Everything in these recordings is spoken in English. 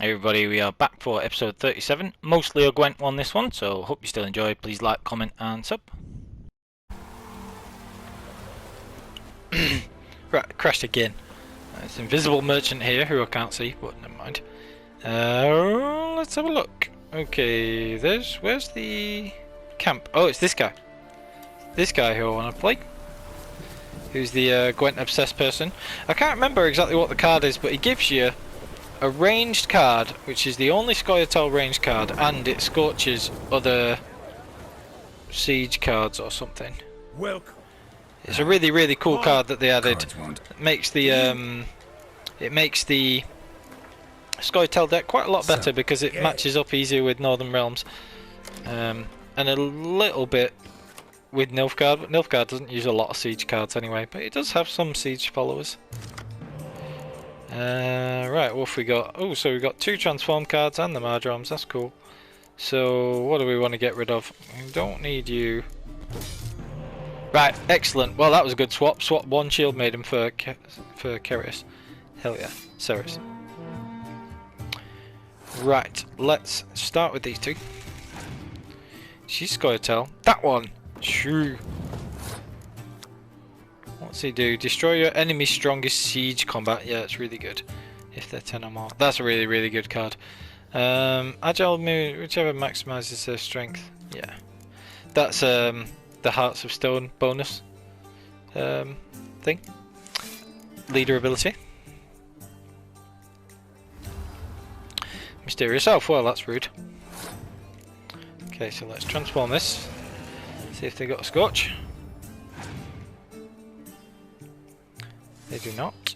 Hey everybody, we are back for episode 37. Mostly a Gwent one this one, so hope you still enjoy. Please like, comment and sub. Right, crashed again. It's Invisible Merchant here, who I can't see, but never mind. Let's have a look. Okay, where's the camp? Oh, it's this guy. This guy who I want to play. Who's the Gwent obsessed person. I can't remember exactly what the card is, but he gives you a ranged card, which is the only Scoia'tael ranged card, and it scorches other siege cards or something. Welcome. It's a really cool card that they added. It makes the Scoia'tael deck quite a lot better because it matches up easier with Northern Realms, and a little bit with Nilfgaard. But Nilfgaard doesn't use a lot of siege cards anyway, but it does have some siege followers. Right, what have we got? Oh, so we've got 2 transform cards and the Mardroms, that's cool. So, what do we want to get rid of? We don't need you. Right, excellent. Well, that was a good swap. Swap 1 Shield Maiden for Keris. Hell yeah, Ceres. Right, let's start with these 2. She's Scoia'tael. That one! Shoo! What's he do? Destroy your enemy's strongest siege combat. Yeah, it's really good. If they're 10 or more. That's a really good card. Agile move, whichever maximizes their strength. Yeah. That's the Hearts of Stone bonus thing. Leader ability. Mysterious Elf. Well, that's rude. Okay, so let's transform this. See if they got a Scorch. They do not.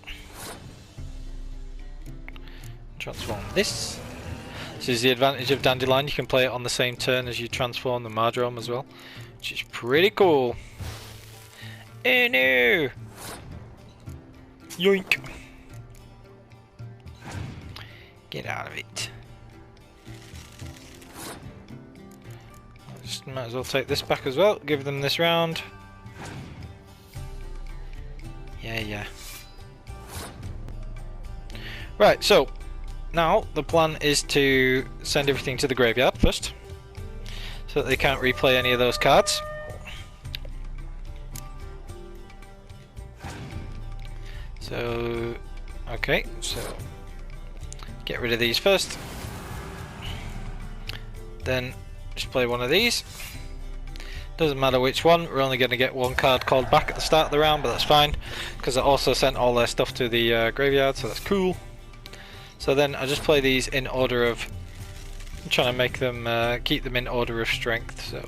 Transform this. This is the advantage of Dandelion, you can play it on the same turn as you transform the Mardrom as well, which is pretty cool. Oh no! Yoink! Get out of it. Just might as well take this back as well, give them this round. Yeah. Right, so now the plan is to send everything to the graveyard first, so that they can't replay any of those cards. So, okay, so get rid of these first, then just play one of these. Doesn't matter which one, we're only going to get 1 card called back at the start of the round, but that's fine, because I also sent all their stuff to the graveyard, so that's cool. So then I just play these in order of, I'm trying to make them, keep them in order of strength, so.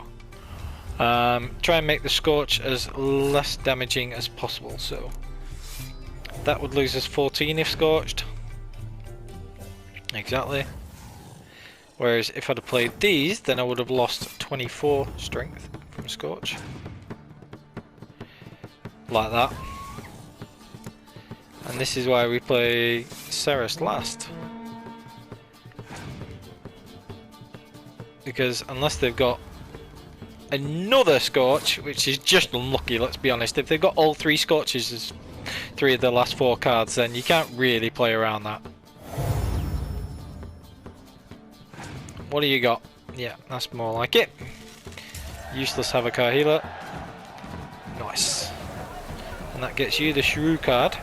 Try and make the Scorch as less damaging as possible, so. That would lose us 14 if Scorched. Exactly. Whereas if I'd have played these, then I would have lost 24 strength from Scorch. Like that. And this is why we play Ceres last. Because unless they've got another Scorch, which is just unlucky, let's be honest. If they've got all 3 Scorches as 3 of the last 4 cards, then you can't really play around that. What do you got? Yeah, that's more like it. Useless Havocar Healer. Nice. And that gets you the Shrew card.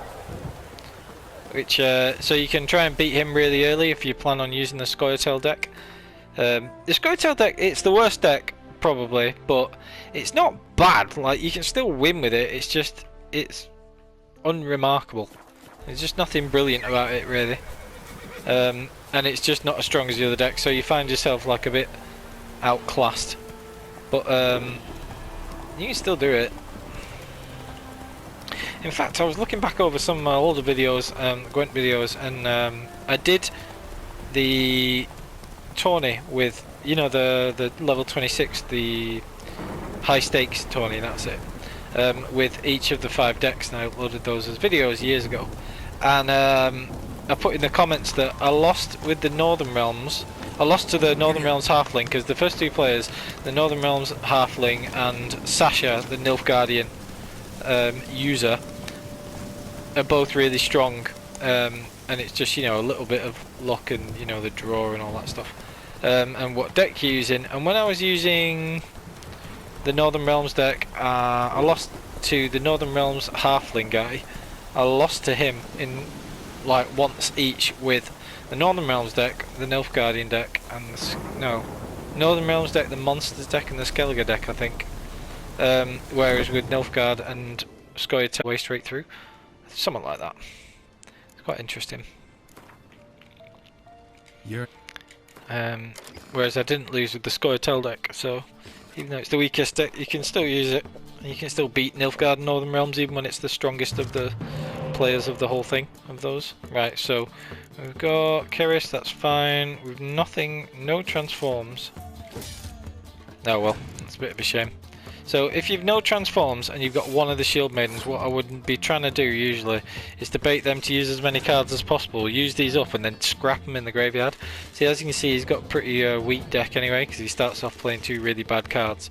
Which, so you can try and beat him really early if you plan on using the Scoia'tael deck. The Scoia'tael deck, it's the worst deck, probably, but it's not bad. Like, you can still win with it, it's just, it's unremarkable. There's just nothing brilliant about it, really. And it's just not as strong as the other deck, so you find yourself like a bit outclassed. But you can still do it. In fact, I was looking back over some of my older videos, Gwent videos, and I did the tourney with, you know, the level 26, the high stakes tourney, that's it. With each of the 5 decks, and I uploaded those as videos years ago. And I put in the comments that I lost with the Northern Realms. I lost to the Northern Realms Halfling because the first 2 players, the Northern Realms Halfling and Sasha, the Nilfgaardian user, are both really strong, and it's just, you know, a little bit of luck and, you know, the draw and all that stuff. And what deck you're using. And when I was using the Northern Realms deck, I lost to the Northern Realms Halfling guy. I lost to him in like once each with the Northern Realms deck, the Nilfgaardian deck, and the Northern Realms deck, the Monsters deck, and the Skellige deck, I think. Whereas with Nilfgaard and Scoia'tael way straight through, something like that. It's quite interesting. Whereas I didn't lose with the Scoia'tael deck, so even though it's the weakest deck, you can still use it. You can still beat Nilfgaard and Northern Realms even when it's the strongest of the players of the whole thing, of those. Right, so we've got Keris, that's fine. We've nothing, no transforms. Oh well, that's a bit of a shame. So if you've no transforms and you've got one of the Shield Maidens, what I would be trying to do usually is to bait them to use as many cards as possible, use these up and then scrap them in the graveyard. See, as you can see, he's got a pretty weak deck anyway, because he starts off playing 2 really bad cards.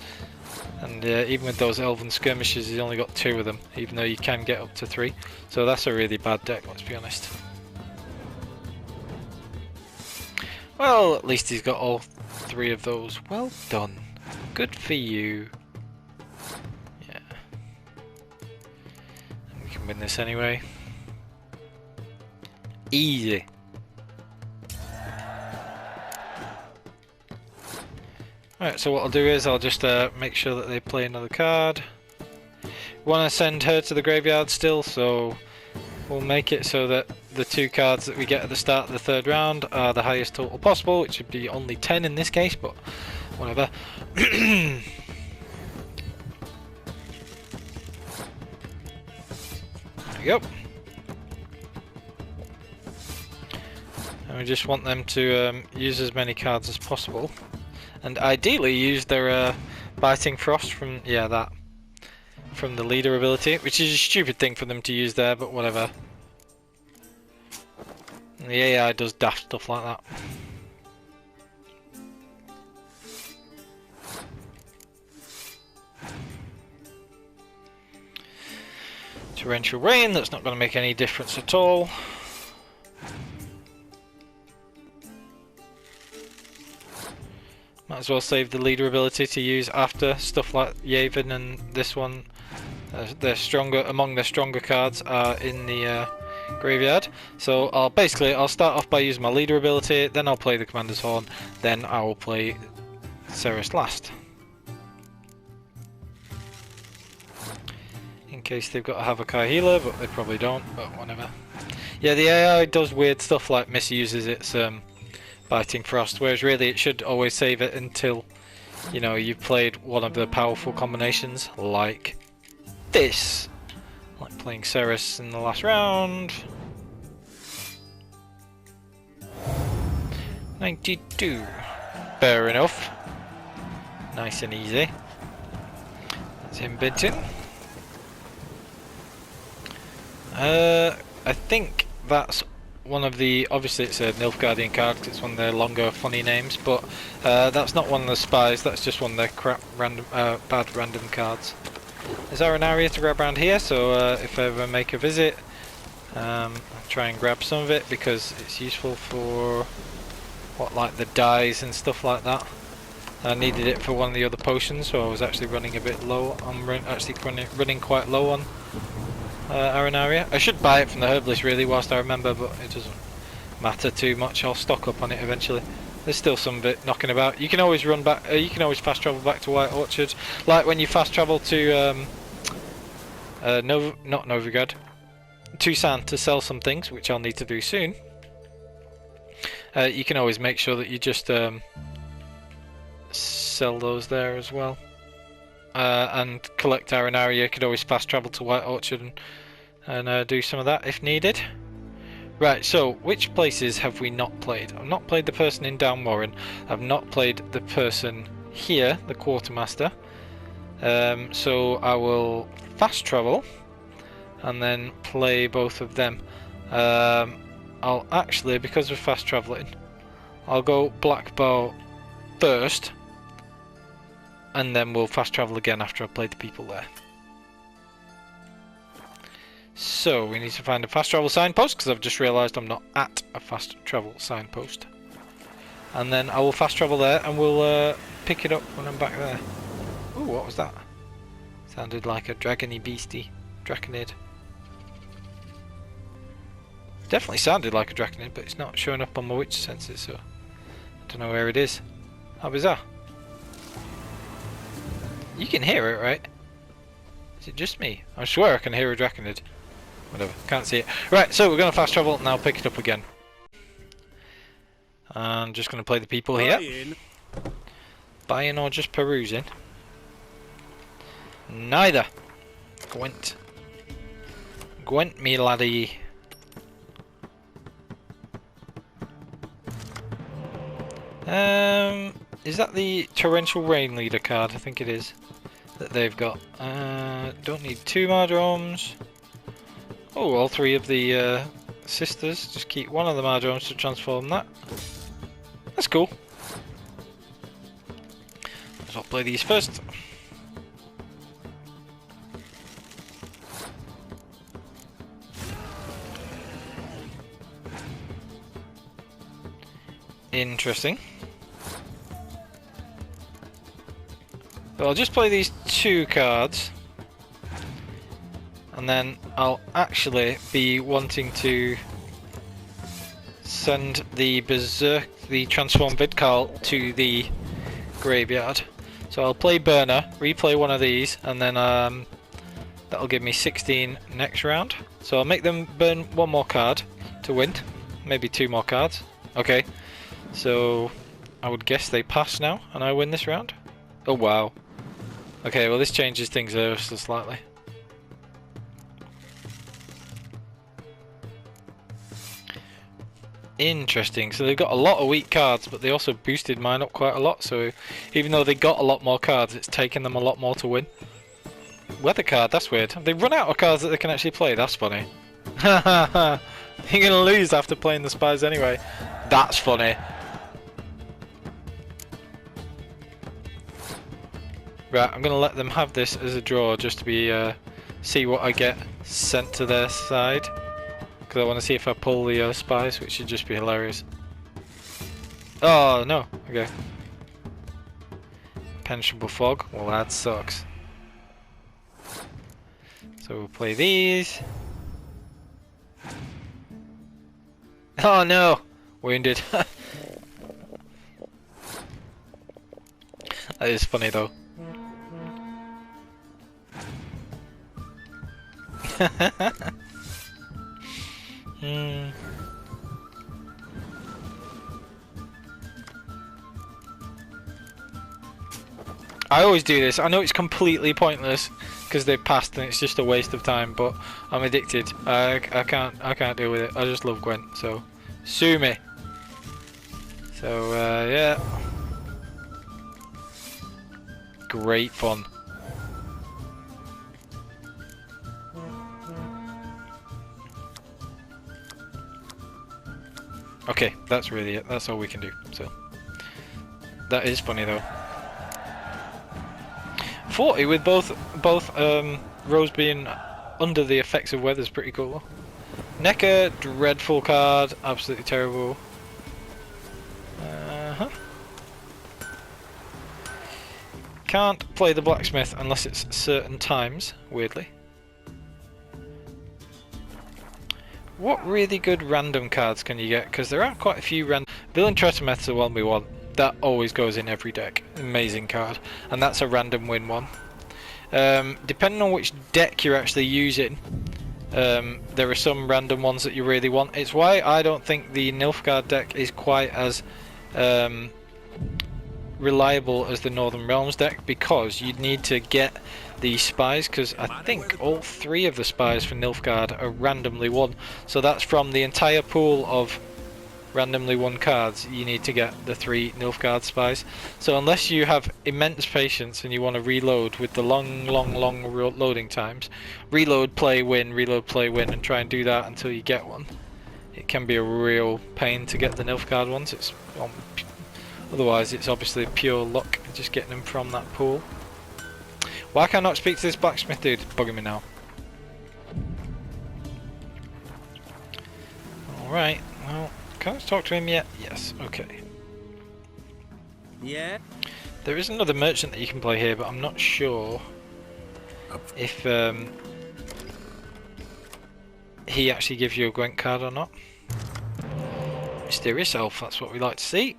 And even with those Elven Skirmishes, he's only got 2 of them, even though you can get up to 3. So that's a really bad deck, let's be honest. Well, at least he's got all 3 of those. Well done. Good for you. Yeah. And we can win this anyway. Easy. Alright, so what I'll do is I'll just make sure that they play another card. Want to send her to the graveyard still, so we'll make it so that the 2 cards that we get at the start of the 3rd round are the highest total possible, which would be only 10 in this case, but whatever. There we go. And we just want them to use as many cards as possible. And ideally use their Biting Frost from, from the leader ability, which is a stupid thing for them to use there, but whatever. And the AI does daft stuff like that. Torrential Rain, that's not going to make any difference at all. Might as well save the leader ability to use after stuff like Yavin and this one. They're stronger, among their stronger cards are in the graveyard. So I'll start off by using my leader ability, then I'll play the Commander's Horn, then I will play Cerys last. In case they've got a Havokai healer, but they probably don't, but whatever. Yeah, the AI does weird stuff like misuses its Biting Frost, whereas really it should always save it until, you know, you've played one of the powerful combinations, like this. Like playing Cerys in the last round. 92. Fair enough. Nice and easy. That's him bitten. I think that's one of the, obviously it's a Nilfgaardian card because it's one of their longer funny names, but that's not one of the spies, that's just one of their crap random, bad random cards. There's Arenaria to grab around here, so if I ever make a visit, I'll try and grab some of it because it's useful for what, like the dyes and stuff like that. I needed it for one of the other potions, so I was actually running a bit low. I'm actually running quite low on Arenaria. I should buy it from the herbalist really whilst I remember, but it doesn't matter too much. I'll stock up on it eventually. There's still some bit knocking about. You can always run back. You can always fast travel back to White Orchard, like when you fast travel to not Novigrad, Toussaint to sell some things, which I'll need to do soon. You can always make sure that you just sell those there as well. And collect Arenaria. You could always fast travel to White Orchard and do some of that if needed. Right, so which places have we not played? I've not played the person in Downwarren. I've not played the person here, the Quartermaster. So I will fast travel and then play both of them. I'll actually, because we're fast travelling, I'll go Black Bow first, and then we'll fast travel again after I've played the people there. So we need to find a fast travel signpost, because I've just realised I'm not at a fast travel signpost. And then I will fast travel there, and we'll pick it up when I'm back there. Ooh, what was that? Sounded like a dragony beastie. Draconid. Definitely sounded like a draconid, but it's not showing up on my witch senses, so I don't know where it is. How bizarre. You can hear it, right? Is it just me? I swear I can hear a draconid. Whatever, can't see it. Right, so we're going to fast travel and I'll pick it up again. I'm just going to play the people here. Buying or just perusing? Neither. Gwent. Gwent, me laddie. Is that the Torrential Rain Leader card? I think it is. That they've got. Don't need 2 Mardromes. Oh, all 3 of the sisters. Just keep one of the Mardromes to transform that. That's cool. So I'll play these first. Interesting. So I'll just play these 2 cards. And then I'll actually be wanting to send the Berserk, the Transform Vidcarl, to the graveyard. So I'll play Burner, replay one of these, and then that'll give me 16 next round. So I'll make them burn 1 more card to win, maybe 2 more cards. Okay, so I would guess they pass now, and I win this round. Oh wow. Okay, well this changes things ever so slightly. Interesting, so they've got a lot of weak cards, but they also boosted mine up quite a lot, so even though they got a lot more cards, it's taken them a lot more to win. Weather card, that's weird. They've run out of cards that they can actually play, that's funny. Haha, you're gonna lose after playing the spies anyway. That's funny. Right, I'm gonna let them have this as a draw just to be see what I get sent to their side. Because I want to see if I pull the spies, which should just be hilarious. Oh, no. Okay. Pensionable Fog. Well, that sucks. So we'll play these. Oh, no. Wounded. That is funny, though. I always do this. I know it's completely pointless because they've passed and it's just a waste of time, but I'm addicted. I can't deal with it. I just love Gwent, so sue me. So yeah, great fun. Okay, that's really it. That's all we can do. So that is funny though. 40 with both rows being under the effects of weather is pretty cool. Necker, dreadful card, absolutely terrible. Can't play the blacksmith unless it's certain times, weirdly. What really good random cards can you get? Because there are quite a few random. Villain Tretometh's the one we want. That always goes in every deck. Amazing card. And that's a random win one. Depending on which deck you're actually using, there are some random ones that you really want. It's why I don't think the Nilfgaard deck is quite as reliable as the Northern Realms deck, because you'd need to get the spies, because I think all 3 of the spies for Nilfgaard are randomly won. So that's from the entire pool of randomly won cards, you need to get the 3 Nilfgaard spies. So unless you have immense patience and you want to reload with the long loading times, reload, play, win, and try and do that until you get one, it can be a real pain to get the Nilfgaard ones. It's otherwise it's obviously pure luck just getting them from that pool. Why can I not speak to this blacksmith dude? It's bugging me now. Alright, well, can I talk to him yet? Yes, okay. Yeah. There is another merchant that you can play here, but I'm not sure if he actually gives you a Gwent card or not. Mysterious Elf, that's what we like to see.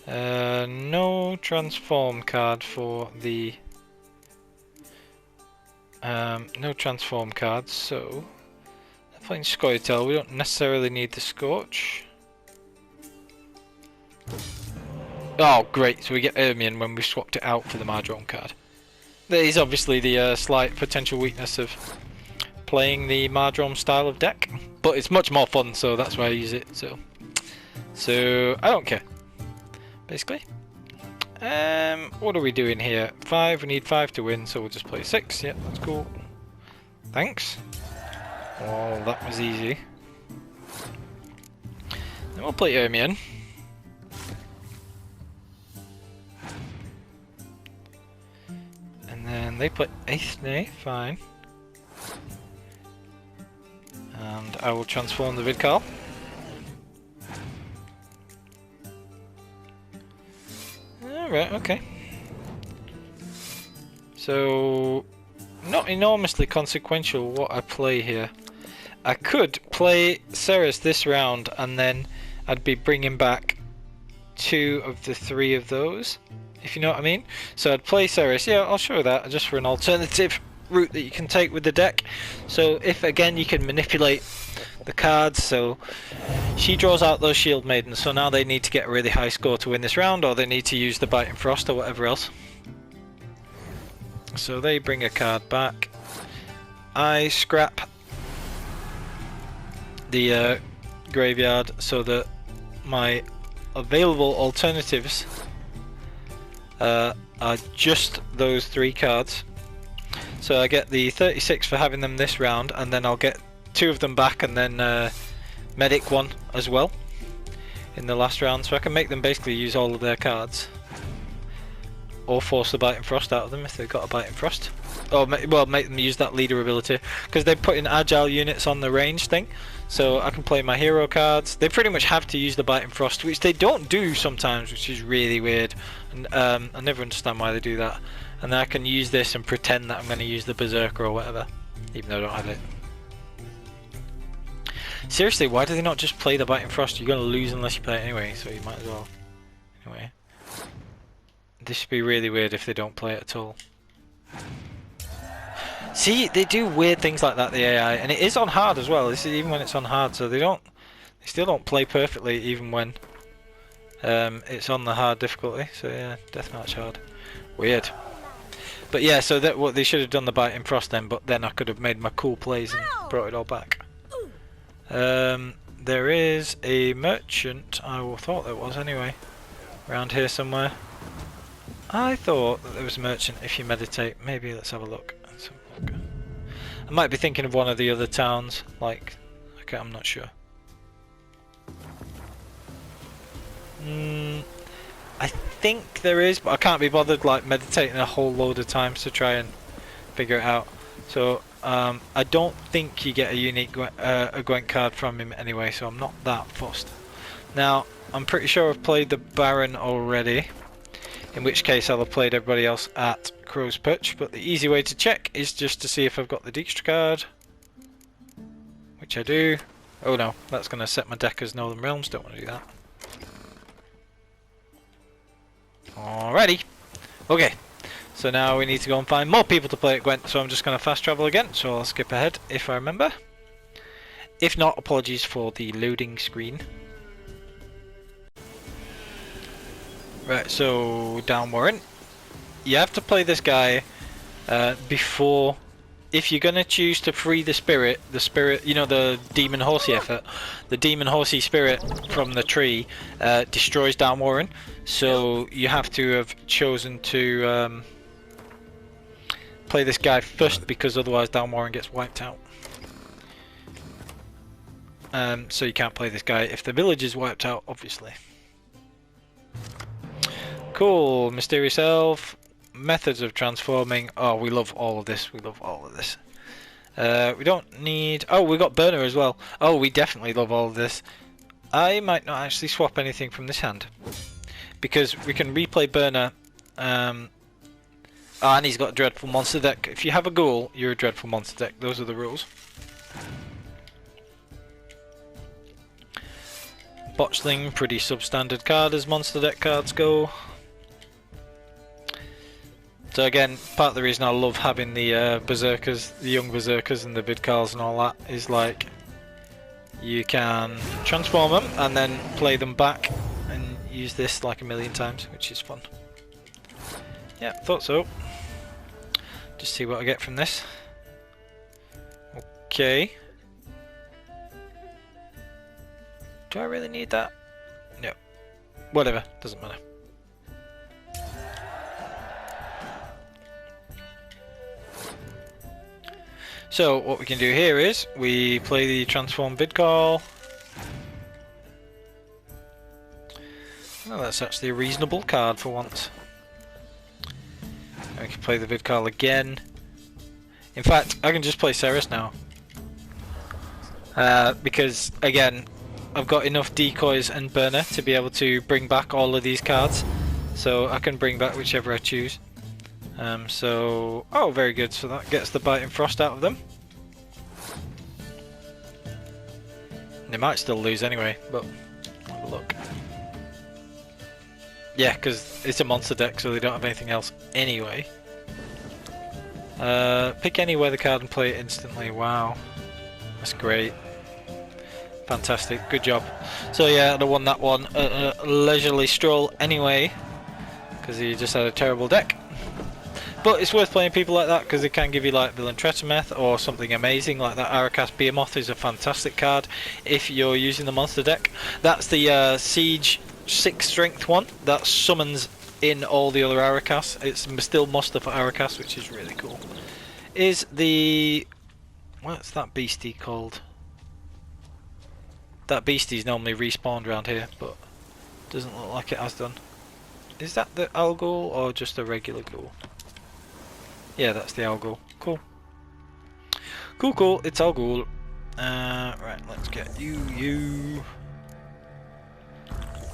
No transform card for the... no transform cards, so... They're playing Scoia'tael, we don't necessarily need the Scorch. Oh great, so we get Ermion when we swapped it out for the Mardrome card. That is obviously the slight potential weakness of playing the Mardrome style of deck, but it's much more fun, so that's why I use it. So I don't care, basically. What are we doing here? 5, we need 5 to win, so we'll just play 6. Yep, that's cool. Thanks. Oh, that was easy. Then we'll play Ermion. And then they play Aithne, fine. And I will transform the Vidkal. Alright, okay. So, not enormously consequential what I play here. I could play Ceres this round and then I'd be bringing back 2 of the 3 of those, if you know what I mean. So I'd play Ceres, yeah, I'll show that, just for an alternative route that you can take with the deck. So if again you can manipulate the cards, so she draws out those Shield Maidens, so now they need to get a really high score to win this round, or they need to use the Biting Frost or whatever else. So they bring a card back. I scrap the graveyard so that my available alternatives are just those 3 cards. So I get the 36 for having them this round, and then I'll get 2 of them back, and then Medic 1 as well in the last round, so I can make them basically use all of their cards, or force the Biting Frost out of them if they've got a Biting Frost, or well, make them use that leader ability, because they put in agile units on the range thing, so I can play my hero cards. They pretty much have to use the Biting Frost, which they don't do sometimes, which is really weird, and I never understand why they do that. And then I can use this and pretend that I'm going to use the Berserker or whatever, even though I don't have it. Seriously, why do they not just play the Biting Frost? You're going to lose unless you play it anyway, so you might as well. Anyway. This should be really weird if they don't play it at all. See, they do weird things like that, the AI, and it is on hard as well. This is even when it's on hard, so they still don't play perfectly even when it's on the hard difficulty. So yeah, Deathmatch hard. Weird. But yeah, so that what they should have done the Biting Frost then, but then I could have made my cool plays and brought it all back. There is a merchant, I thought there was anyway, around here somewhere. I thought that there was a merchant if you meditate. Maybe let's have a look. I might be thinking of one of the other towns, like, okay, I'm not sure. I think there is, but I can't be bothered like meditating a whole load of times to try and figure it out. So I don't think you get a unique a Gwent card from him anyway, so I'm not that fussed. Now I'm pretty sure I've played the Baron already, in which case I'll have played everybody else at Crow's Perch, but the easy way to check is just to see if I've got the Dijkstra card, which I do. Oh no, that's going to set my deck as Northern Realms, don't want to do that. Alrighty, okay, so now we need to go and find more people to play at Gwent, so I'm just going to fast travel again, so I'll skip ahead if I remember. If not, apologies for the loading screen. Right, so Downwarren, you have to play this guy before, if you're going to choose to free the spirit, you know, the Demon Horsey effort, the Demon Horsey spirit from the tree destroys Downwarren, so you have to have chosen to play this guy first, because otherwise Downwarren gets wiped out. So you can't play this guy if the village is wiped out, obviously. Cool, Mysterious Elf, methods of transforming. Oh, we love all of this. We love all of this. We don't need... Oh, we got Burner as well. Oh, we definitely love all of this. I might not actually swap anything from this hand, because we can replay Burner. Oh, and he's got a Dreadful Monster deck. If you have a Ghoul, you're a Dreadful Monster deck. Those are the rules. Botchling, pretty substandard card as monster deck cards go. So again, part of the reason I love having the Berserkers, the young Berserkers and the Vidkals and all that is like, you can transform them and then play them back and use this like a million times, which is fun. Yeah, thought so. Just see what I get from this. Okay. Do I really need that? No. Whatever, doesn't matter. So what we can do here is we play the transform Vidkal. Oh, that's actually a reasonable card for once. And we can play the Vidkal again. In fact, I can just play Ceres now. Because again, I've got enough decoys and burner to be able to bring back all of these cards. So I can bring back whichever I choose. Oh, very good. So that gets the Biting Frost out of them. They might still lose anyway, but have a look. Yeah, because it's a monster deck, so they don't have anything else anyway. Pick any weather card and play it instantly. Wow, that's great. Fantastic, good job. So yeah, I won that one at a leisurely stroll anyway, because he just had a terrible deck. But it's worth playing people like that because they can give you like Villain Tretometh or something amazing like that. Arakas Behemoth is a fantastic card if you're using the monster deck. That's the Siege 6 strength one that summons in all the other Arakas. It's still muster for Arakas, which is really cool. Is the... what's that beastie called? That beastie's normally respawned around here, but doesn't look like it has done. Is that the Algol or just a regular ghoul? Yeah, that's the Algol. Cool. Cool, it's Algol. Right, let's get you.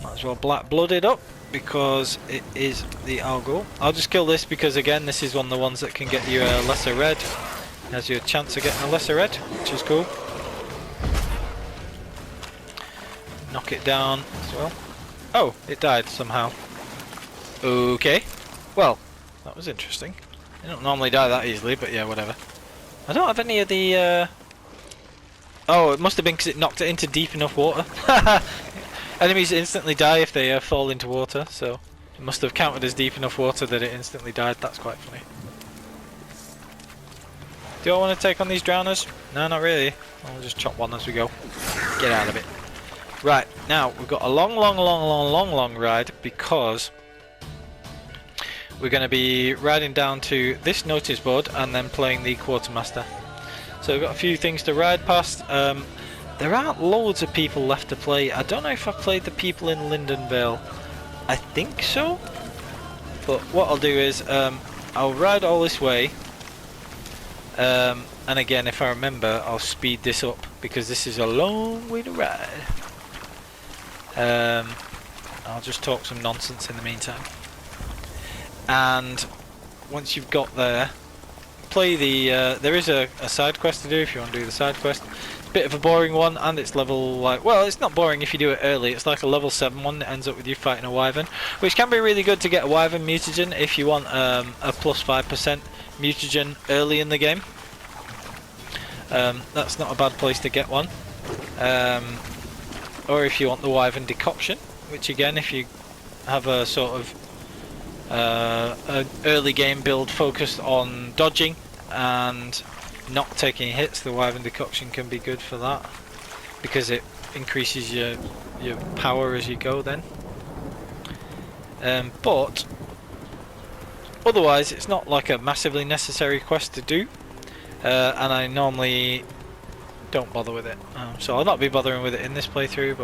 Might as well black blood it up because it is the Algol. I'll just kill this because again, this is one of the ones that can get you a lesser red. Has you a chance of getting a lesser red, which is cool. Knock it down as well. Oh, it died somehow. Okay. Well, that was interesting. They don't normally die that easily, but yeah, whatever. I don't have any of the... Oh, it must have been because it knocked it into deep enough water. Enemies instantly die if they fall into water, so it must have counted as deep enough water that it instantly died. That's quite funny. Do I want to take on these drowners? No, not really. I'll just chop one as we go. Get out of it. Right, now we've got a long ride because we're going to be riding down to this notice board and then playing the Quartermaster. So we've got a few things to ride past. There aren't loads of people left to play. I don't know if I've played the people in Lindenvale. I think so. But what I'll do is I'll ride all this way. And again, if I remember, I'll speed this up because this is a long way to ride. I'll just talk some nonsense in the meantime. And once you've got there, play the there is a side quest to do if you want to do the side quest. It's a bit of a boring one, and it's level like, well, it's not boring if you do it early. It's like a level 7 one that ends up with you fighting a wyvern, which can be really good to get a wyvern mutagen if you want a plus 5% mutagen early in the game. That's not a bad place to get one. Or if you want the wyvern decoction, which again, if you have a sort of an early game build focused on dodging and not taking hits, the wyvern decoction can be good for that because it increases your power as you go then. But otherwise, it's not like a massively necessary quest to do, and I normally don't bother with it. So I'll not be bothering with it in this playthrough,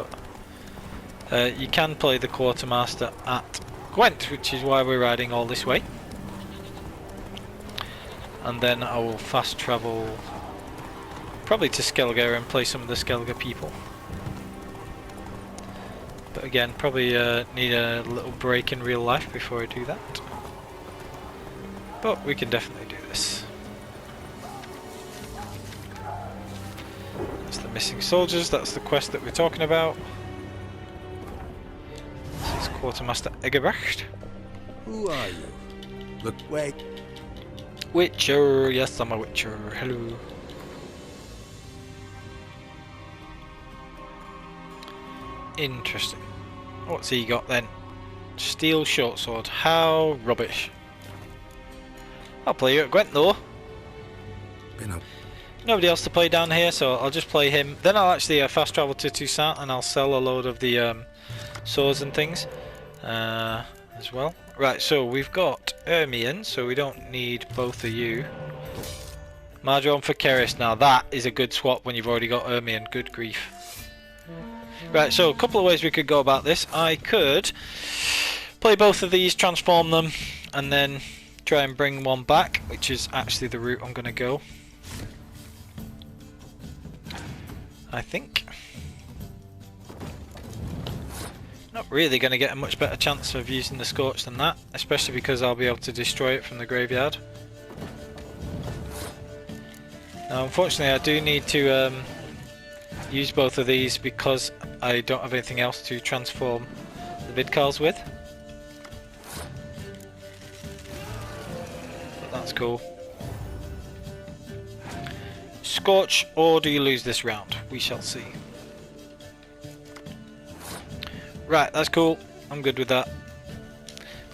but you can play the Quartermaster at Gwent, which is why we're riding all this way. And then I will fast travel Probably to Skellige and play some of the Skellige people. But again, probably need a little break in real life before I do that. But we can definitely do this. That's the missing soldiers, that's the quest that we're talking about. This is Quartermaster Egerbrecht. Who are you? Look, wait. Witcher, yes, I'm a Witcher. Hello. Interesting. What's he got then? Steel short sword. How rubbish. I'll play you at Gwent though. Nobody else to play down here, so I'll just play him. Then I'll actually fast travel to Toussaint and I'll sell a load of the swords and things as well. Right, so we've got Ermion, so we don't need both of you. Marjoram for Keris. Now that is a good swap when you've already got Ermion. Good grief. Right, so a couple of ways we could go about this. I could play both of these, transform them, and then try and bring one back, which is actually the route I'm going to go. I think. Not really going to get a much better chance of using the Scorch than that, especially because I'll be able to destroy it from the graveyard. Now, unfortunately, I do need to use both of these because I don't have anything else to transform the Vidkals with. But that's cool. Scorch, or do you lose this round? We shall see. Right, that's cool. I'm good with that.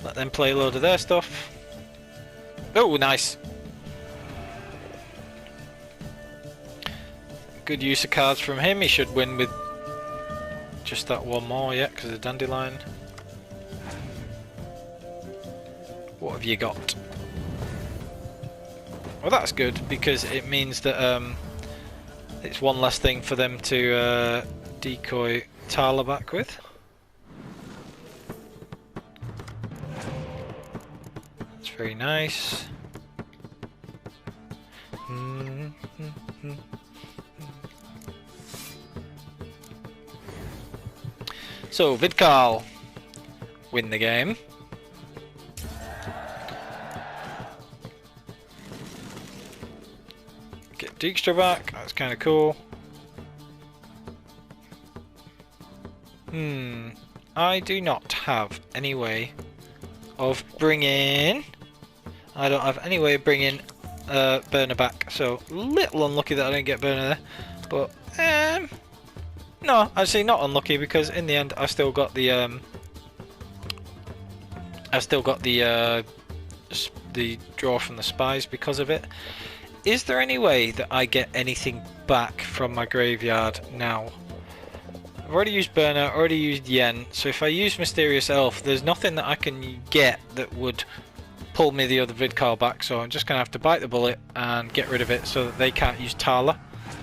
Let them play a load of their stuff. Oh, nice. Good use of cards from him. He should win with just that one more, yeah, because of Dandelion. What have you got? Well, that's good because it means that it's one less thing for them to decoy Tala back with. That's very nice. So, Vidkal win the game. Get Dijkstra back, that's kind of cool. I do not have any way of bringing... I don't have any way of bringing Burner back, so a little unlucky that I didn't get Burner there. But, no, actually not unlucky because in the end I still got the the draw from the spies because of it. Is there any way that I get anything back from my graveyard now? I've already used Burner, already used Yen, so if I use Mysterious Elf, there's nothing that I can get that would pull me the other Vidkal back, so I'm just going to have to bite the bullet and get rid of it so that they can't use Tala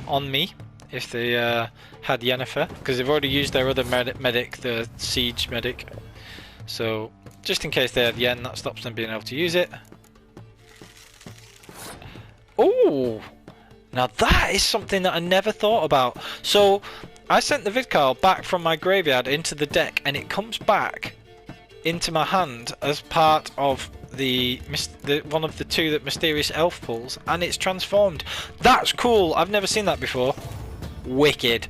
on me if they had Yennefer, because they've already used their other medic, the Siege medic. So just in case they had Yen, that stops them being able to use it. Oh, now that is something that I never thought about. So I sent the Vidkal back from my graveyard into the deck, and it comes back into my hand as part of the one of the two that Mysterious Elf pulls, and it's transformed. That's cool. I've never seen that before. Wicked.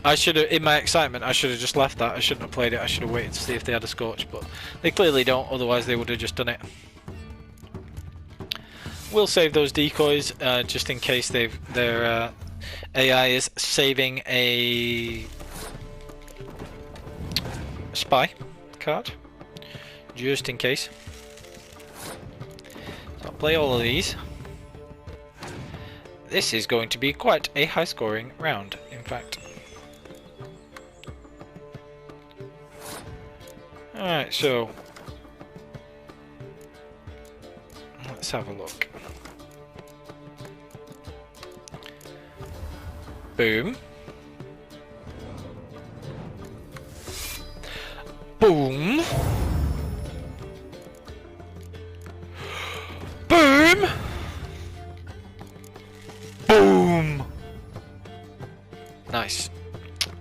I should have, in my excitement, I should have just left that. I shouldn't have played it. I should have waited to see if they had a Scorch, but they clearly don't, otherwise they would have just done it. We'll save those decoys just in case their AI is saving a spy card, just in case. So I'll play all of these. This is going to be quite a high scoring round, in fact. Alright, so let's have a look. Boom. Boom. Boom. Boom.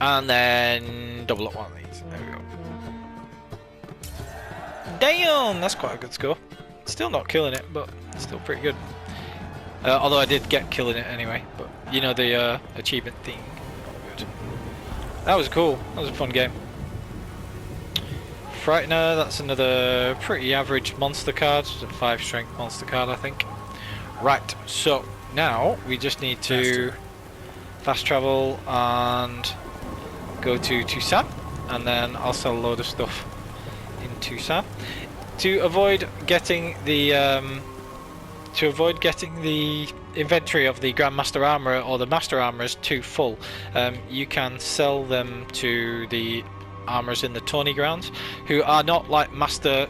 And then double up one of these. There we go. Damn, that's quite a good score. Still not killing it, but still pretty good. Although I did get killing it anyway. But you know the achievement thing. Oh, good. That was cool. That was a fun game. Frightener, that's another pretty average monster card. It's a 5 strength monster card, I think. Right, so now we just need to fast travel and go to Tucson, and then I'll sell a load of stuff in Tucson to avoid getting the inventory of the Grandmaster Armourer or the Master Armourers too full. You can sell them to the armourers in the tourney grounds, who are not like master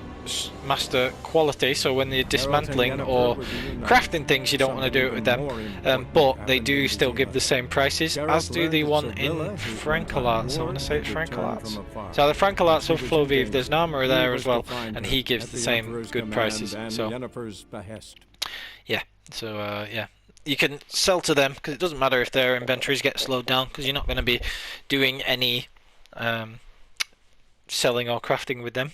quality, so when you're dismantling or crafting things you don't want to do it with them, but they do still give the same prices as do the one in Francolarts. I want to say it's Francolarts. So the Francolarts of Floviv, there's an armourer there as well, and he gives the same good prices. So yeah, so yeah, you can sell to them because it doesn't matter if their inventories get slowed down, because you're not going to be doing any selling or crafting with them.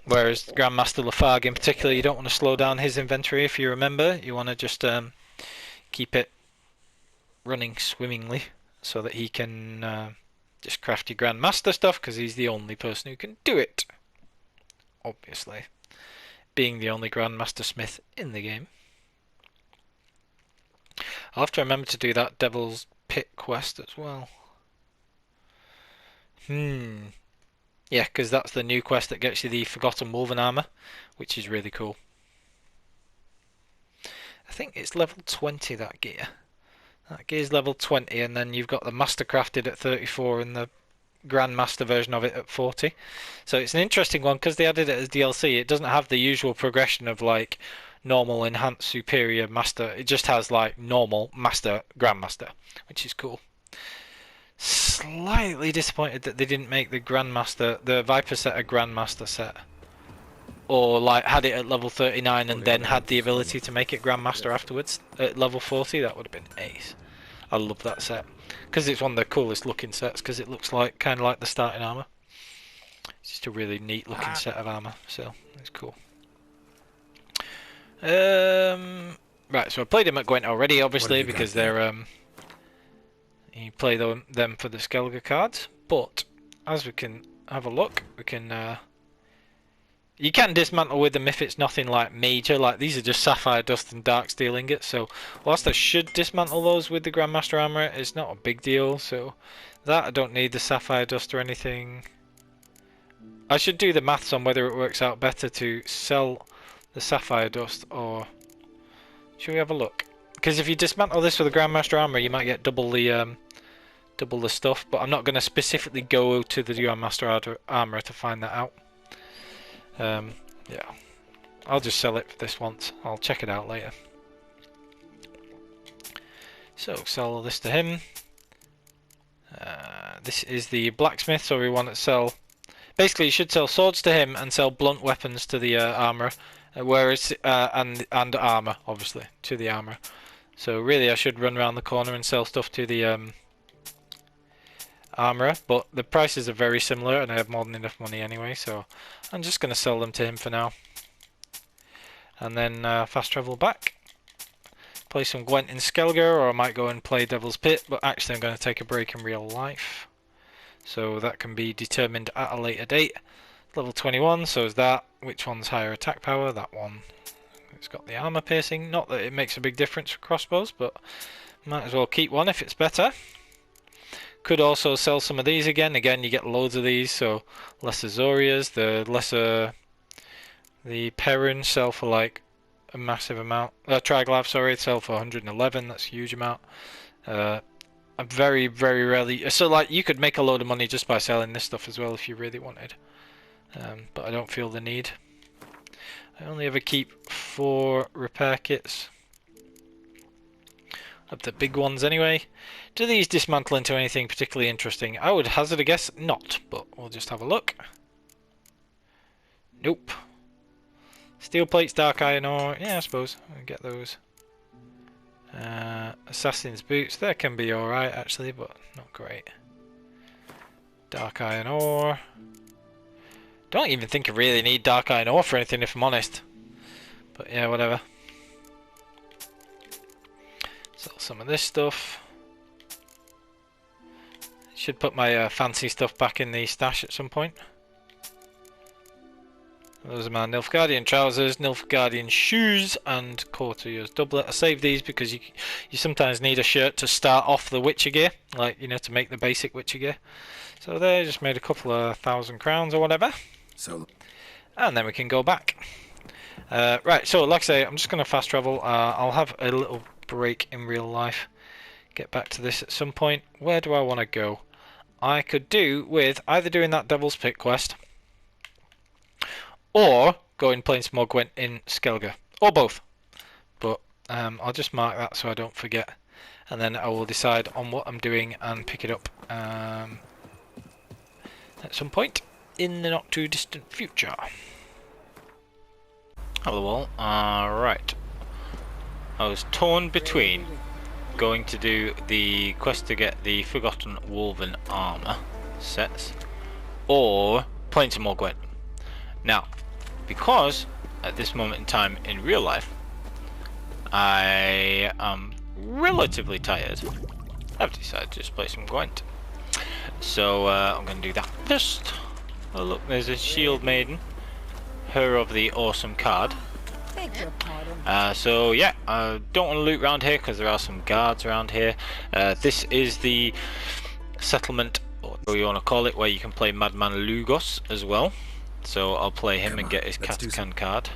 Whereas Grandmaster Lafargue in particular, you don't want to slow down his inventory. If you remember, you want to just keep it running swimmingly so that he can just craft your Grandmaster stuff, because he's the only person who can do it, obviously, being the only Grandmaster Smith in the game. I'll have to remember to do that Devil's Pit quest as well. Yeah, because that's the new quest that gets you the Forgotten Woven Armor, which is really cool. I think it's level 20, that gear. That gear's level 20, and then you've got the Master Crafted at 34 and the Grandmaster version of it at 40. So it's an interesting one because they added it as DLC. It doesn't have the usual progression of like normal, enhanced, superior, master. It just has like normal, master, Grandmaster, which is cool. Slightly disappointed that they didn't make the Grandmaster, the Viper set, a Grandmaster set, or like had it at level 39 and then had the ability to make it Grandmaster afterwards at level 40. That would have been ace. I love that set because it's one of the coolest looking sets, because it looks like kind of like the starting armor. It's just a really neat looking set of armor, so it's cool. Right, so I played him at Gwent already, obviously, because they're you play them for the Skellige cards, but as we can have a look, we can you can dismantle with them if it's nothing like major, like these are just Sapphire Dust and Dark Steel Ingots, so whilst I should dismantle those with the Grandmaster Armourer, it's not a big deal, so that I don't need the Sapphire Dust or anything. I should do the maths on whether it works out better to sell the Sapphire Dust, or should we have a look? Because if you dismantle this with the Grandmaster Armourer, you might get double the stuff, but I'm not going to specifically go to the Grandmaster Armourer to find that out. Yeah, I'll just sell it for this once. I'll check it out later. So sell all this to him. This is the blacksmith, so we want to sell. Basically, you should sell swords to him and sell blunt weapons to the armourer, whereas and armour, obviously, to the armourer. So really, I should run around the corner and sell stuff to the armourer, but the prices are very similar and I have more than enough money anyway, so I'm just going to sell them to him for now. And then fast travel back. Play some Gwent in Skellige, or I might go and play Devil's Pit, but actually I'm going to take a break in real life. So that can be determined at a later date. Level 21, so is that. Which one's higher attack power? That one. It's got the armor piercing. Not that it makes a big difference for crossbows, but might as well keep one if it's better. Could also sell some of these again. Again, you get loads of these, so lesser Zorias, the Perrin sell for like a massive amount. Triglav, sorry, sell for 111. That's a huge amount. I'm very, very rarely. So like you could make a load of money just by selling this stuff as well if you really wanted. But I don't feel the need. I only ever keep 4 repair kits. Of the big ones anyway. Do these dismantle into anything particularly interesting? I would hazard a guess not, but we'll just have a look. Nope. Steel plates, dark iron ore. Yeah, I suppose. I'll get those. Assassin's Boots, they can be alright actually, but not great. Dark Iron Ore. Don't even think I really need Dark Iron Ore for anything if I'm honest. But yeah, whatever. Sell some of this stuff. Should put my fancy stuff back in the stash at some point. Those are my Nilfgaardian trousers, Nilfgaardian shoes, and Courtier's doublet. I save these because you sometimes need a shirt to start off the Witcher gear, like, you know, to make the basic Witcher gear. So there, just made a couple of 1,000 crowns or whatever. So, and then we can go back. Right, so like I say, I'm just going to fast travel. I'll have a little break in real life. Get back to this at some point. Where do I want to go? I could do with either doing that Devil's Pit quest, or going playing some more Gwent in Skellige, or both. But I'll just mark that so I don't forget, and then I will decide on what I'm doing and pick it up at some point in the not too distant future. Hello all. Right. I was torn between going to do the quest to get the Forgotten Wolven armor sets, or playing some more Gwent. Now, because at this moment in time in real life I am relatively tired, I've decided to just play some Gwent. So I'm going to do that first. Oh look, there's a Shield Maiden, her of the awesome card. So yeah, I don't want to loot around here because there are some guards around here. This is the settlement, or whatever you want to call it, where you can play Madman Lugos as well. So I'll play him and get his Katakan card.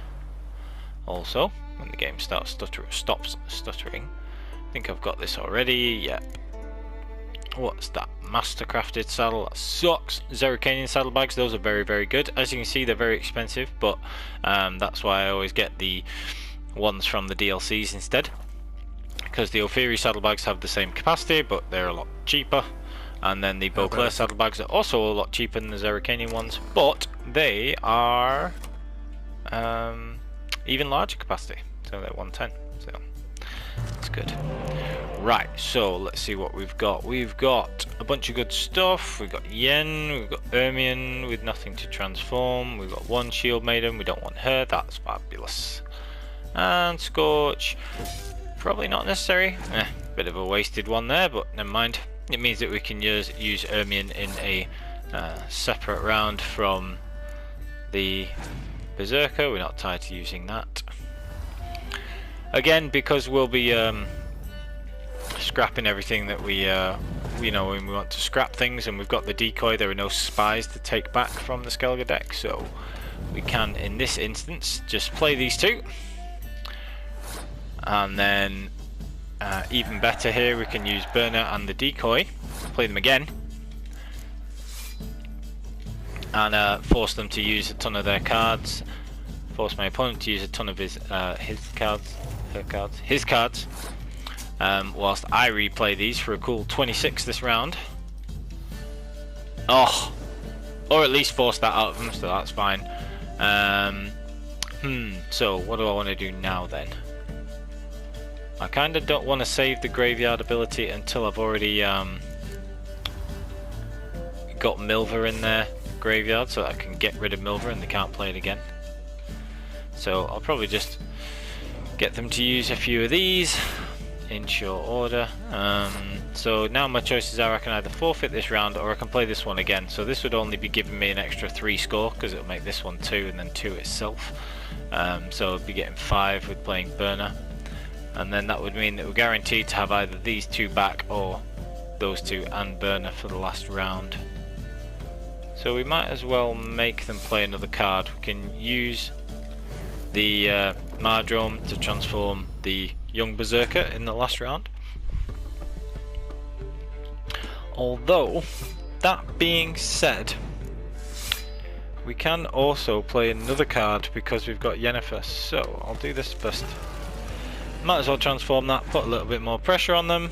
Also, when the game stops stuttering. I think I've got this already. Yep. What's that? Mastercrafted saddle. That sucks. Zerrikanian saddlebags. Those are very, very good. As you can see, they're very expensive, but that's why I always get the ones from the DLCs instead. Because the Ophiri saddlebags have the same capacity, but they're a lot cheaper. And then the Beauclair saddlebags are also a lot cheaper than the Zerrikanian ones, but they are even larger capacity. So they're 110. So that's good. Right, so let's see what we've got. We've got a bunch of good stuff. We've got Yen, we've got Ermion with nothing to transform. We've got one Shield Maiden, we don't want her, that's fabulous. And Scorch, probably not necessary. Bit of a wasted one there, but never mind. It means that we can use Ermion in a separate round from the Berserker. We're not tied to using that. Again, because we'll be scrapping everything that we know when we want to scrap things, and we've got the decoy, there are no spies to take back from the Skellige deck, so we can in this instance just play these two, and then even better here we can use Burner and the decoy, play them again, and force them to use a ton of their cards, force my opponent to use a ton of his cards, whilst I replay these for a cool 26 this round. Oh, or at least force that out of them, so that's fine. So what do I want to do now then? I kind of don't want to save the graveyard ability until I've already got Milver in their graveyard, so I can get rid of Milver and they can't play it again. So I'll probably just get them to use a few of these in short order. So now my choices are I can either forfeit this round or I can play this one again. So this would only be giving me an extra 3 score because it'll make this one 2 and then 2 itself. So I'll be getting 5 with playing Burner. And then that would mean that we're guaranteed to have either these 2 back or those 2 and Burner for the last round. So we might as well make them play another card. We can use the Mardrome to transform the young Berserker in the last round. Although, that being said, we can also play another card because we've got Yennefer, so I'll do this first. Might as well transform that, put a little bit more pressure on them.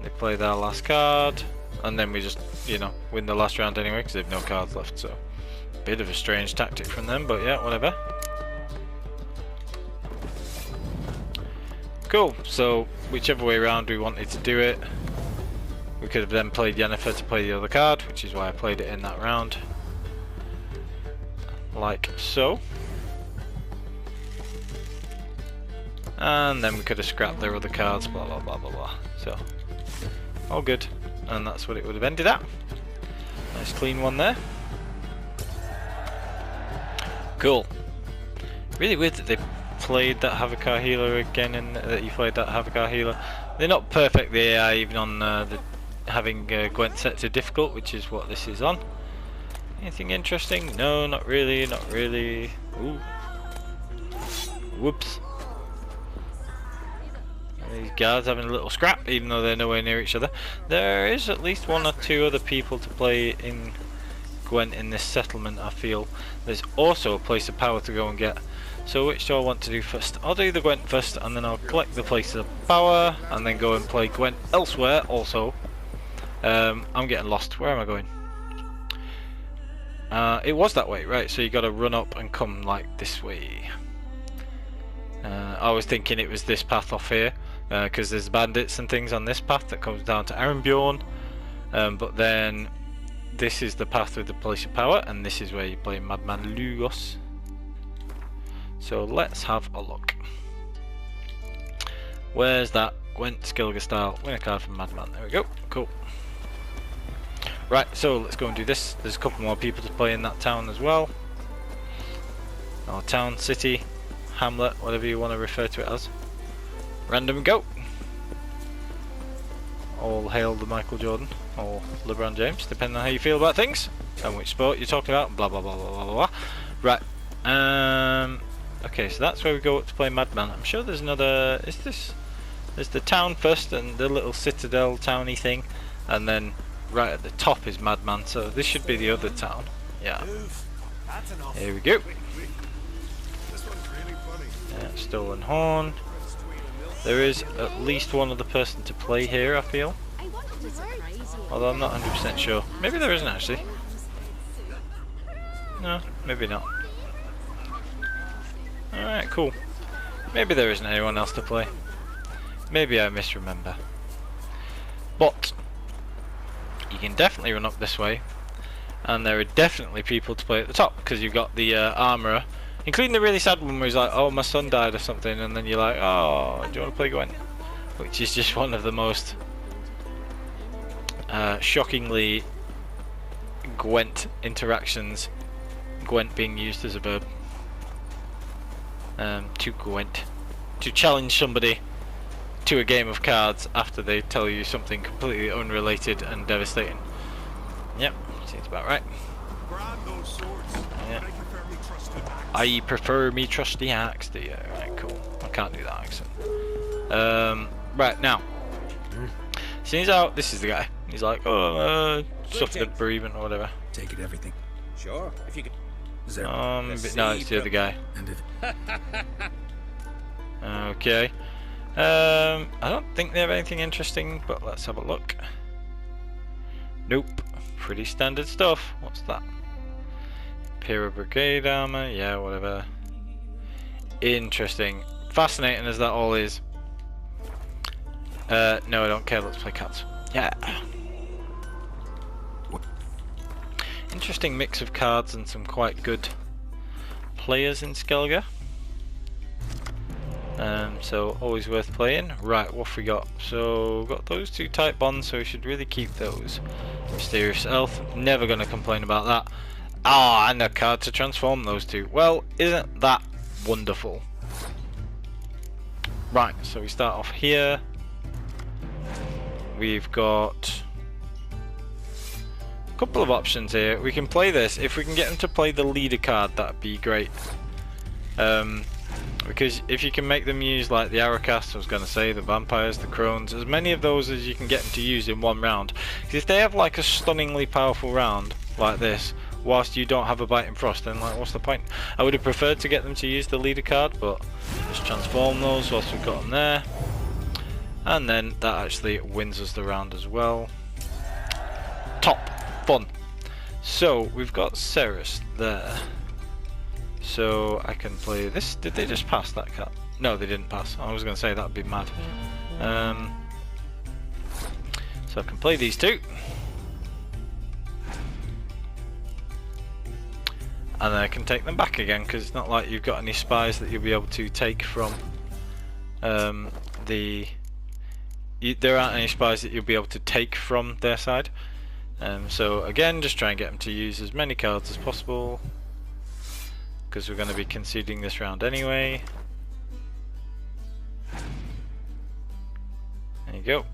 They play their last card, and then we just, win the last round anyway because they've no cards left, so bit of a strange tactic from them, but yeah, whatever. Cool, so whichever way around we wanted to do it, we could have then played Yennefer to play the other card, which is why I played it in that round. Like so. And then we could have scrapped their other cards, blah blah blah blah blah. So, all good. And that's what it would have ended at. Nice clean one there. Cool. Really weird that they played that Havokar healer again, and that you played that Havokar healer. They're not perfect, the AI, even on having Gwent set to difficult, which is what this is on. Anything interesting? No, not really, not really. Ooh. Whoops. These guards having a little scrap, even though they're nowhere near each other. There is at least one or two other people to play in Gwent in this settlement, I feel. There's also a place of power to go and get. So which do I want to do first? I'll do the Gwent first, and then I'll collect the places of power, and then go and play Gwent elsewhere also. I'm getting lost. Where am I going? It was that way, right? So you got to run up and come like this way. I was thinking it was this path off here, because there's bandits and things on this path that comes down to Arenbjorn. But then this is the path with the place of power, and this is where you play Madman Lugos. So let's have a look. Where's that? Gwent Skilga style. Win a card from Madman. There we go. Cool. Right, so let's go and do this. There's a couple more people to play in that town as well. Or town, city, hamlet, whatever you want to refer to it as. Random go. All hail the Michael Jordan or LeBron James, depending on how you feel about things and which sport you're talking about. Blah blah blah blah blah blah. Right. Okay, so that's where we go to play Madman. I'm sure there's another. Is this? There's the town first and the little citadel towny thing, and then right at the top is Madman. So this should be the other town. Yeah. Here we go. Yeah, Stolen Horn. There is at least one other person to play here, I feel. Although I'm not 100% sure. Maybe there isn't actually. No, maybe not. Alright, cool. Maybe there isn't anyone else to play. Maybe I misremember. But you can definitely run up this way, and there are definitely people to play at the top, because you've got the armourer, including the really sad one where he's like, oh, my son died or something, and then you're like, oh, do you want to play Gwent? Which is just one of the most shockingly Gwent interactions, Gwent being used as a verb. To Gwent. To challenge somebody to a game of cards after they tell you something completely unrelated and devastating. Yep, seems about right. Yeah. I prefer me trusty axe, do you? Right, cool. I can't do that accent. Right, now. Seems out, this is the guy. He's like, oh, suffered bereavement or whatever. Take it, everything. Sure, if you could. But no, it's the other guy. Okay. I don't think they have anything interesting, but let's have a look. Nope. Pretty standard stuff. What's that? Imperial Brigade armor, yeah, whatever. Interesting. Fascinating as that all is. No, I don't care. Let's play cards. Yeah. Interesting mix of cards and some quite good players in Skellige. So always worth playing. Right, what have we got? So we've got those two type bonds, so we should really keep those. Mysterious Elf, never gonna complain about that. Ah, and a card to transform those two. Well, isn't that wonderful? Right, so we start off here. We've got a couple of options here. We can play this. If we can get them to play the leader card, that'd be great. Because if you can make them use like the Arakas, I was going to say, the vampires, the crones, as many of those as you can get them to use in one round. Because if they have like a stunningly powerful round like this, whilst you don't have a Biting Frost, then like what's the point? I would have preferred to get them to use the leader card, but just transform those whilst we've got them there. And then that actually wins us the round as well. Top fun. So we've got Cerus there. So I can play this. Did they just pass that card? No, they didn't pass. I was going to say that'd be mad. So I can play these two. And then I can take them back again, because it's not like you've got any spies that you'll be able to take from there aren't any spies that you'll be able to take from their side. So again, just try and get them to use as many cards as possible, because we're going to be conceding this round anyway. There you go.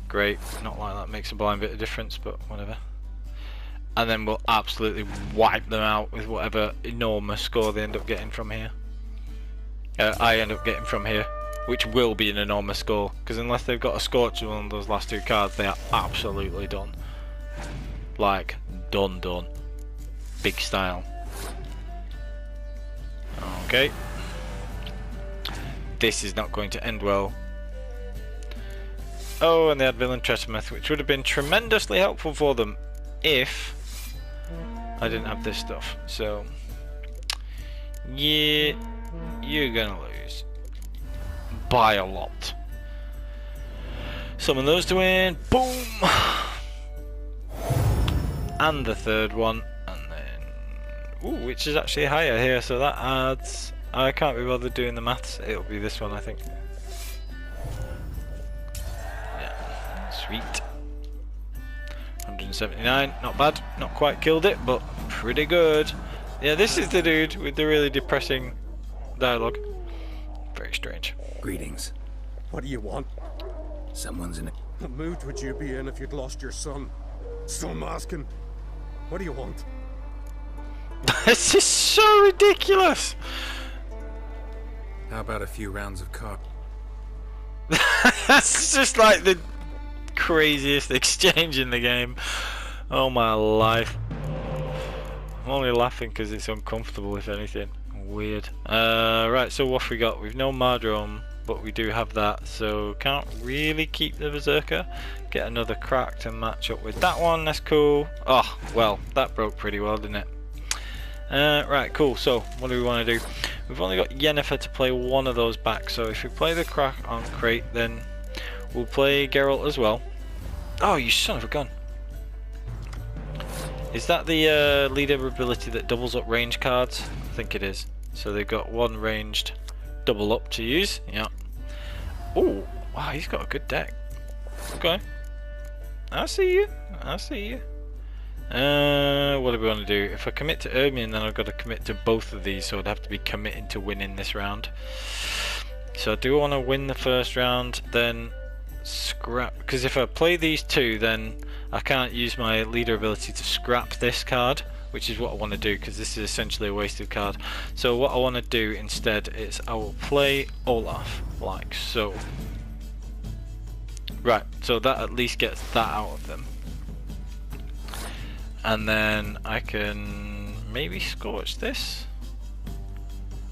Great, not like that makes a blind bit of difference, but whatever. And then we'll absolutely wipe them out with whatever enormous score they end up getting from here. I end up getting from here, which will be an enormous score, because unless they've got a Scorch on those last two cards, they are absolutely done. Like, done. Big style. Okay. This is not going to end well. Oh, and they had Villain Tretameth, which would have been tremendously helpful for them if I didn't have this stuff. So, yeah, you're gonna lose by a lot. Summon those to win. Boom! And the third one, and then ooh, which is actually higher here, so that adds. I can't be bothered doing the maths. It'll be this one, I think. Yeah, sweet. 179, not bad. Not quite killed it, but pretty good. Yeah, this is the dude with the really depressing dialogue. Very strange. Greetings. What do you want? Someone's in a... What mood would you be in if you'd lost your son? Still masking. What do you want? This is so ridiculous. How about a few rounds of cards? That's just like the craziest exchange in the game. Oh my life. I'm only laughing because it's uncomfortable, if anything. Weird. Right, so what have we got? We've no Mardrome, but we do have that, so can't really keep the Berserker. Get another crack to match up with that one, that's cool. Oh, well, that broke pretty well, didn't it? Right, cool, so what do we want to do? We've only got Yennefer to play one of those back, so if we play the crack on Crate, then we'll play Geralt as well. Oh, you son of a gun. Is that the leader ability that doubles up range cards? I think it is. So they've got one ranged double up to use. Yeah. Oh, wow, he's got a good deck. Okay. I see you. I see you. What do we want to do? If I commit to Ermion, then I've got to commit to both of these, so I'd have to be committing to winning this round. So I do want to win the first round, then scrap, because if I play these two, then I can't use my leader ability to scrap this card, which is what I want to do, because this is essentially a wasted card. So what I want to do instead is I will play Olaf like so. Right, so that at least gets that out of them. And then I can maybe Scorch this.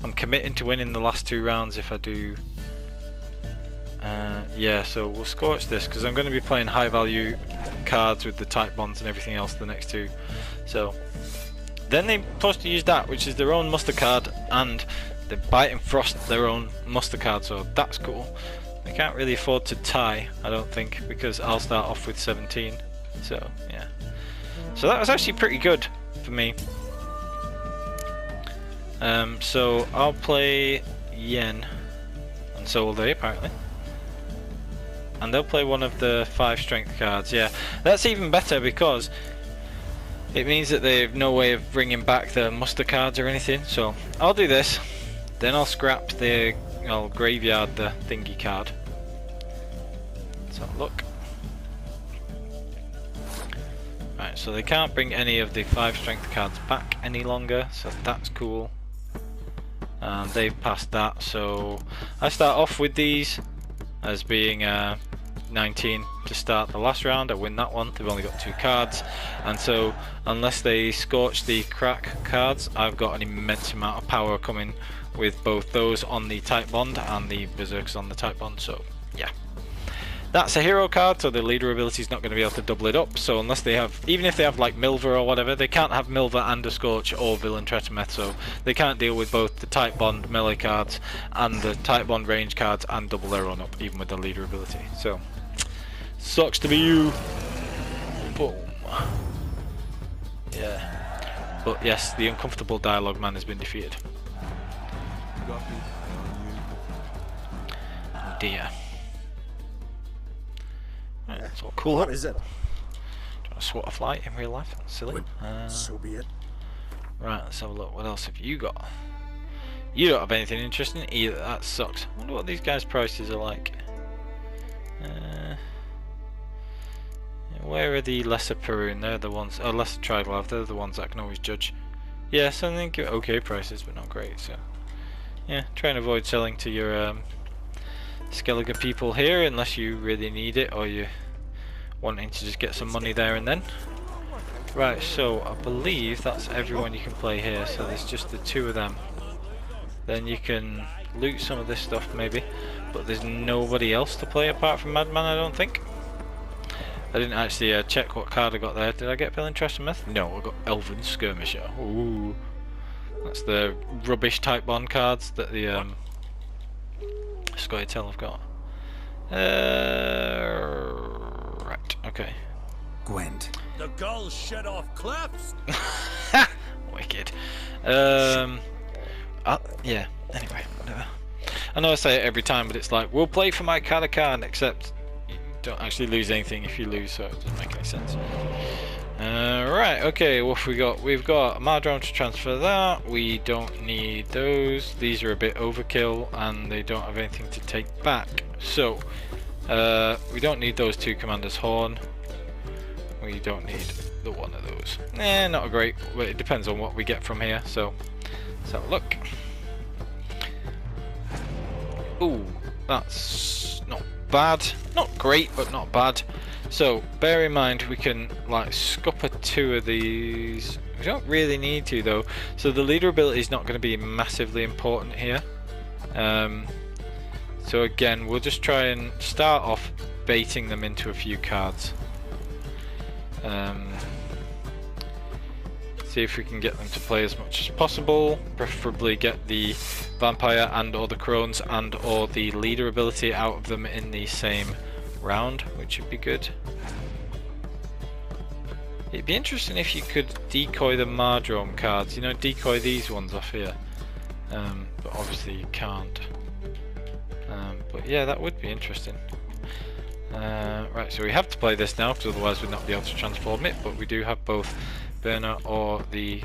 I'm committing to winning the last two rounds if I do. Yeah, so we'll Scorch this because I'm going to be playing high value cards with the type bonds and everything else the next two. So then they're supposed to use that, which is their own muster card, and they Bite and Frost their own muster card, so that's cool. They can't really afford to tie, I don't think, because I'll start off with 17. So yeah. So that was actually pretty good for me. So I'll play Yen, and so will they apparently. And they'll play one of the 5 strength cards. Yeah, that's even better because it means that they have no way of bringing back the muster cards or anything. So I'll do this, then I'll scrap the, I'll graveyard the thingy card. So look. Right, so they can't bring any of the 5 strength cards back any longer, so that's cool. And they've passed that, so I start off with these as being 19 to start the last round. I win that one. They've only got 2 cards, and so unless they Scorch the crack cards, I've got an immense amount of power coming with both those on the type bond and the Berserkers on the type bond, so yeah. that's a hero card, so the leader ability is not going to be able to double it up. So unless they have, even if they have like Milva or whatever, they can't have Milva and a Scorch or Villain Tretometh, so they can't deal with both the Type Bond melee cards and the Type Bond range cards and double their own up, even with the leader ability. So sucks to be you. Boom. Yeah. But yes, the uncomfortable dialogue man has been defeated. Oh dear. Right, it's all cool. What is it? Do you want to swat a flight in real life? That's silly. So be it. Right, let's have a look. What else have you got? You don't have anything interesting either. That sucks. I wonder what these guys' prices are like. Where are the Lesser Perun? They're the ones. Oh, Lesser Triglav. They're the ones that I can always judge. Yes, I think okay prices, but not great. So, yeah, try and avoid selling to your Skellige people here unless you really need it or you're wanting to just get some money there and then. Right, so I believe that's everyone you can play here. So there's just the two of them. Then you can loot some of this stuff maybe, but there's nobody else to play apart from Madman, I don't think. I didn't actually check what card I got there. Did I get Villain Tretometh? No, I got Elven Skirmisher. Ooh, that's the rubbish Type Bond cards that the Scoia'tael have got. Right, okay. Gwent. The gulls shed off cliffs. Wicked. Yeah. Anyway, whatever. I know I say it every time, but it's like we'll play for my Cadakan, except you don't actually lose anything if you lose, so it doesn't make any sense. Right, okay, what have we got? We've got Mardrome to transfer that. We don't need those. These are a bit overkill and they don't have anything to take back. So, we don't need those two Commander's Horn. We don't need the one of those. Not a great, well, it depends on what we get from here, so let's have a look. Ooh, that's not bad. Not great, but not bad. So bear in mind we can like scupper two of these. We don't really need to though. So the leader ability is not going to be massively important here. So again, we'll just try and start off baiting them into a few cards. See if we can get them to play as much as possible. Preferably get the vampire and or the crones and or the leader ability out of them in the same round, which would be good. It'd be interesting if you could decoy the Mardrome cards, you know, decoy these ones off here. But obviously you can't. But yeah, that would be interesting. Right, so we have to play this now, because otherwise we'd not be able to transform it, but we do have both Burner or the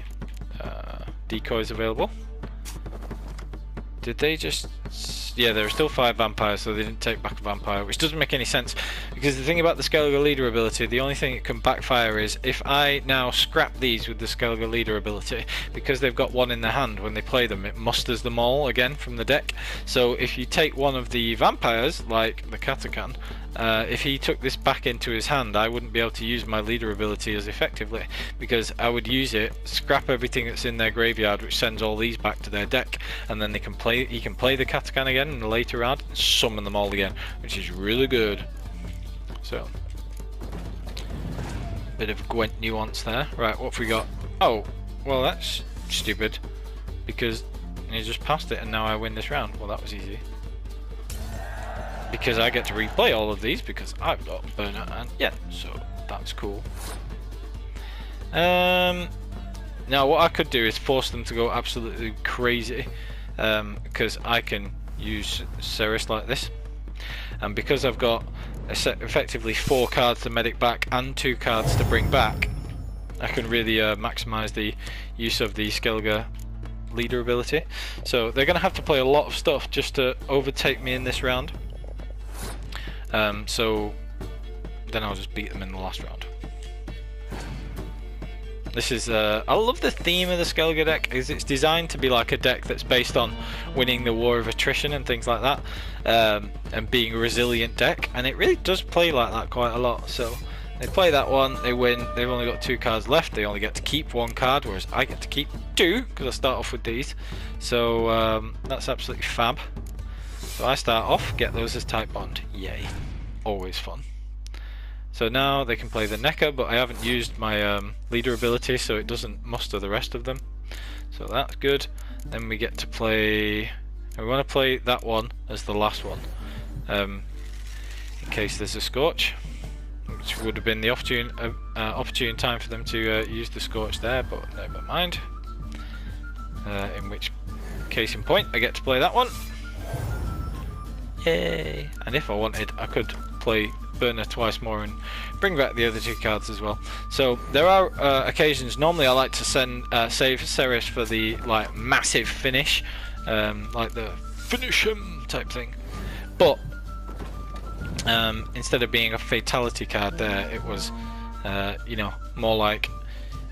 decoys available. Did they just... Yeah, there are still 5 vampires, so they didn't take back a vampire, which doesn't make any sense, because the thing about the Skellige leader ability, the only thing it can backfire is if I now scrap these with the Skellige leader ability, because they've got one in their hand, when they play them it musters them all again from the deck. So if you take one of the vampires, like the Catakan, if he took this back into his hand, I wouldn't be able to use my leader ability as effectively, because I would use it, scrap everything that's in their graveyard, which sends all these back to their deck, and then they can play. He can play the Catakan again in the later round and summon them all again, which is really good. So, bit of Gwent nuance there. Right, what have we got? Oh, well that's stupid, because he just passed it and now I win this round. Well, that was easy. Because I get to replay all of these because I've got Burner and yeah, so that's cool. Now what I could do is force them to go absolutely crazy, because I can use Cerys like this, and because I've got effectively 4 cards to medic back and 2 cards to bring back, I can really maximise the use of the Skellige leader ability. So they're going to have to play a lot of stuff just to overtake me in this round. So then I'll just beat them in the last round. This is, I love the theme of the Skellige deck, is it's designed to be like a deck that's based on winning the war of attrition and things like that, and being a resilient deck, and it really does play like that quite a lot. So they play that one, they win, they've only got 2 cards left, they only get to keep 1 card, whereas I get to keep 2, because I start off with these. So that's absolutely fab. So I start off, get those as Type Bond, yay. always fun. So now they can play the Necker, but I haven't used my leader ability, so it doesn't muster the rest of them. So that's good. Then we get to play... We want to play that one as the last one, in case there's a Scorch, which would have been the opportune time for them to use the Scorch there, but never mind. In which case in point, I get to play that one. Yay! And if I wanted, I could play Burner twice more and bring back the other 2 cards as well. So there are occasions. Normally, I like to save Seres for the like massive finish, like the finish him type thing. But instead of being a fatality card, there it was, you know, more like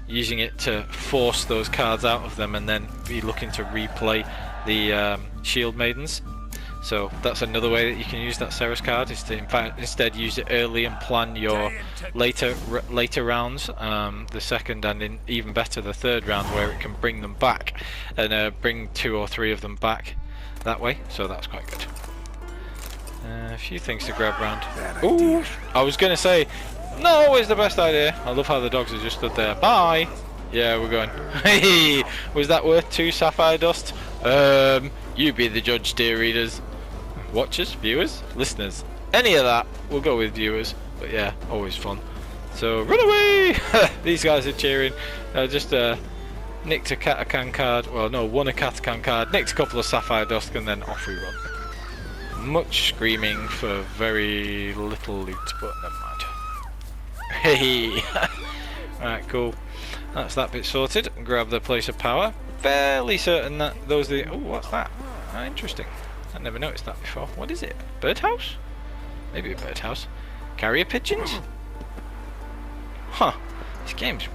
using it to force those cards out of them and then be looking to replay the Shield Maidens. So that's another way that you can use that Seres card, is to in fact instead use it early and plan your later rounds, the second and even better the third round, where it can bring them back and bring 2 or 3 of them back that way. So that's quite good. A few things to grab round. Ooh, I was gonna say, not always the best idea. I love how the dogs are just stood there. Bye. Yeah, we're going. Hey, was that worth 2 sapphire dust? You be the judge, dear readers. Watchers, viewers, listeners, any of that. We'll go with viewers, but yeah, always fun. So run away! These guys are cheering. Just nicked a Katakan card. Well, no, won a Katakan card, nicked a couple of sapphire dust, and then off we run. Much screaming for very little loot, but never mind. Hey! Alright, cool. That's that bit sorted. Grab the place of power. Fairly certain that those are the... Oh, what's that? Ah, interesting. I never noticed that before. What is it? Birdhouse? Maybe a birdhouse. Carrier pigeons? Huh. This game's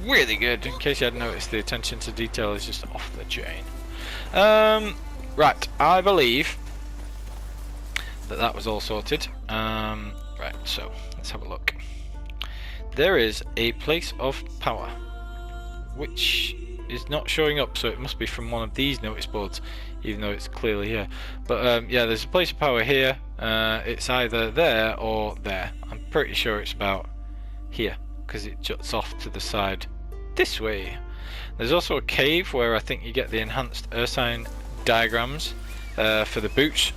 really good. In case you hadn't noticed, the attention to detail is just off the chain. Right. I believe that was all sorted. Right, so let's have a look. There is a place of power, which is not showing up, so it must be from one of these notice boards, even though it's clearly here. But yeah, there's a place of power here. It's either there or there. I'm pretty sure it's about here, because it juts off to the side this way. There's also a cave where I think you get the enhanced Ursine diagrams for the boots.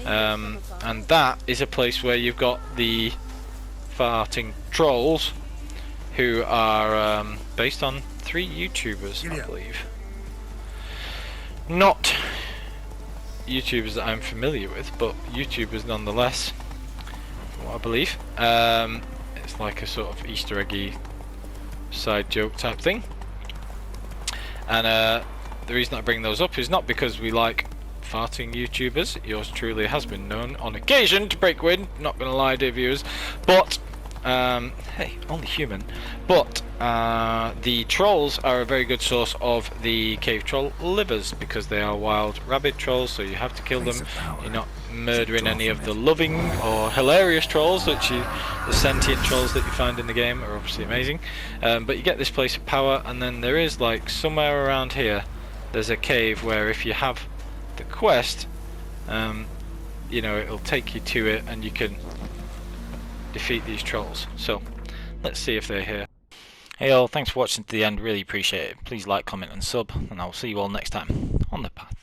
And that is a place where you've got the farting trolls, who are based on 3 YouTubers, I believe. Not YouTubers that I'm familiar with, but YouTubers nonetheless, from what I believe. It's like a sort of Easter eggy side joke type thing. And the reason I bring those up is not because we like farting YouTubers. Yours truly has been known on occasion to break wind, not gonna lie, dear viewers, but hey, only human. But the trolls are a very good source of the cave troll livers, because they are wild rabid trolls, so you have to kill them. You're not murdering any of the loving or hilarious trolls, which the sentient trolls that you find in the game are obviously amazing. But you get this place of power, and then there is, like, somewhere around here there's a cave where if you have the quest, you know, it'll take you to it and you can defeat these trolls. So let's see if they're here. Hey all, thanks for watching to the end, really appreciate it. Please like, comment and sub, and I'll see you all next time on the path.